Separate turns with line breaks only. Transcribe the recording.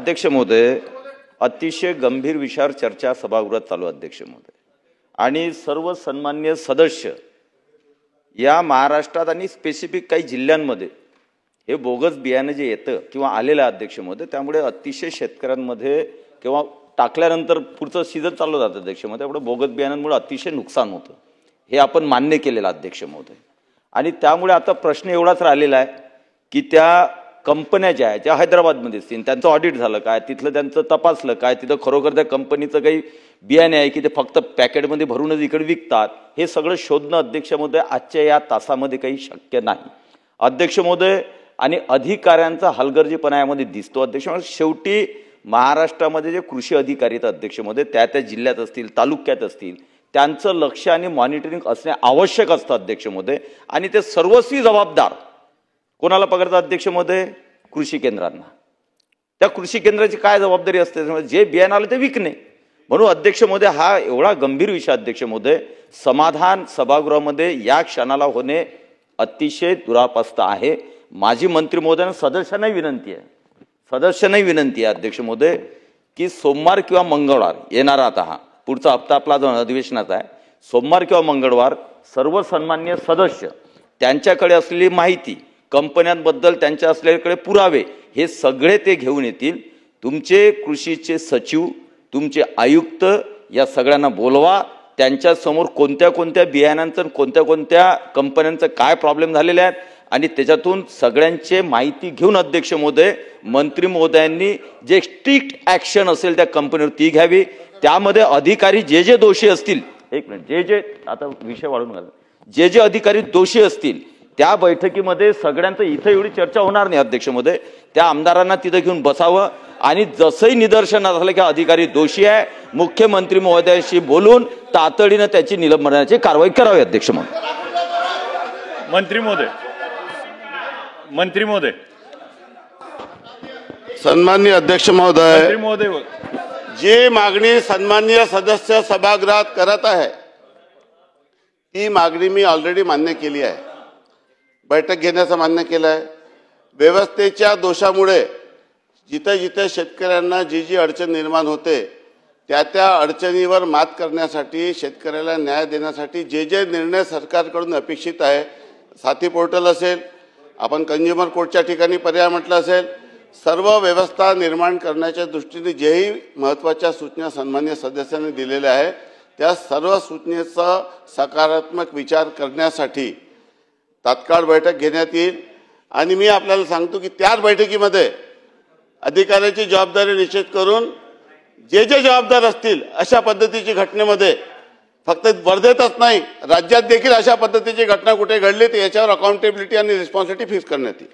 अध्यक्ष महोदय, अतिशय गंभीर विषयावर चर्चा सभागृहात चालू आहे अध्यक्ष महोदय, आणि सर्व सन्माननीय सदस्य या महाराष्ट्रात आणि स्पेसिफिक काही जिल्ह्यांमध्ये हे बोगस बियाणे जे येतं किंवा आलेलं आहे अध्यक्ष महोदय, त्यामुळे अतिशय शेतकऱ्यांमध्ये किंवा टाकल्यानंतर पुढचं सीझन चालू जातं अध्यक्ष महोदय, त्यामुळे बोगस बियाणांमुळे अतिशय नुकसान होतं, हे आपण मान्य केलेलं अध्यक्ष महोदय. आणि त्यामुळे आता प्रश्न एवढाच राहिलेला आहे की त्या कंपन्या ज्या आहेत ज्या हैदराबादमध्ये असतील त्यांचं ऑडिट झालं काय, तिथलं त्यांचं तपासलं काय, तिथं खरोखर त्या कंपनीचं काही बियाणे आहे की ते फक्त पॅकेटमध्ये भरूनच इकडे विकतात, हे सगळं शोधणं अध्यक्ष महोदय आजच्या या तासामध्ये काही शक्य नाही अध्यक्ष महोदय. आणि अधिकाऱ्यांचा हलगर्जीपणा यामध्ये दिसतो अध्यक्ष महोदय. शेवटी महाराष्ट्रामध्ये जे कृषी अधिकारी आहेत अध्यक्ष महोदय, त्या जिल्ह्यात असतील तालुक्यात असतील त्यांचं लक्ष आणि मॉनिटरिंग असणे आवश्यक असतं अध्यक्ष महोदय. आणि ते सर्वस्वी जबाबदार कोणाला पकडतात अध्यक्ष महोदय? कृषी केंद्रांना. त्या कृषी केंद्राची काय जबाबदारी असते? जे बियाणं आलं ते विकणे. म्हणून अध्यक्ष महोदय हा एवढा गंभीर विषय अध्यक्ष महोदय, समाधान सभागृहामध्ये या क्षणाला होणे अतिशय दुरापास्त आहे. माजी मंत्री महोदयांना सदस्यांनाही विनंती आहे अध्यक्ष महोदय की सोमवार किंवा मंगळवार येणारा आता हा पुढचा हप्ता आपला जो अधिवेशनाचा आहे, सोमवार किंवा मंगळवार सर्व सन्माननीय सदस्य त्यांच्याकडे असलेली माहिती, कंपन्यांबद्दल त्यांच्या असलेल्याकडे पुरावे हे सगळे ते घेऊन येतील. तुमचे कृषीचे सचिव, तुमचे आयुक्त या सगळ्यांना बोलवा, त्यांच्या समोर कोणत्या कोणत्या बियाणांचं कोणत्या कोणत्या कंपन्यांचं काय प्रॉब्लेम झालेले आहेत आणि त्याच्यातून सगळ्यांचे माहिती घेऊन अध्यक्ष महोदय मंत्री महोदयांनी जे स्ट्रिक्ट ॲक्शन असेल त्या कंपनीवर ती घ्यावी. त्यामध्ये अधिकारी जे दोषी असतील, एक मिनिट, आता विषय वाढून घाला, जे अधिकारी दोषी असतील त्या बैठकीमध्ये सगळ्यांचं इथं एवढी चर्चा होणार नाही अध्यक्ष महोदय, त्या आमदारांना तिथं घेऊन बसावं आणि जसंही निदर्शनात झालं की अधिकारी दोषी आहे, मुख्यमंत्री महोदयाशी बोलून तातडीनं त्याची निलंबनाची कारवाई करावी अध्यक्ष महोदय.
मंत्री महोदय,
सन्माननीय अध्यक्ष महोदय, जी मागणी सन्माननीय सदस्य सभागृहात करत आहे ती मागणी मी ऑलरेडी मान्य केली आहे. बैठक घेण्याचं मान्य केलं आहे. व्यवस्थेच्या दोषामुळे जिथे जिथे शेतकऱ्यांना जी अडचण निर्माण होते त्या अडचणीवर मात करण्यासाठी, शेतकऱ्याला न्याय देण्यासाठी जे निर्णय सरकारकडून अपेक्षित आहे, साथी पोर्टल असेल, आपण कंझ्युमर कोर्टच्या ठिकाणी पर्याय म्हटलं असेल, सर्व व्यवस्था निर्माण करण्याच्या दृष्टीने जेही महत्त्वाच्या सूचना सन्माननीय सदस्यांनी दिलेल्या आहे त्या सर्व सूचनेचा सकारात्मक विचार करण्यासाठी तात्काळ बैठक घेण्यात येईल. आणि मी आपल्याला सांगतो की त्याच बैठकीमध्ये अधिकाऱ्याची जबाबदारी निश्चित करून जे जबाबदार असतील अशा पद्धतीची घटनेमध्ये फक्त वर्धेतच नाही राज्यात देखील अशा पद्धतीची घटना कुठे घडली तर याच्यावर अकाउंटेबिलिटी आणि रिस्पॉन्सिबिलिटी फिक्स करण्यात येईल.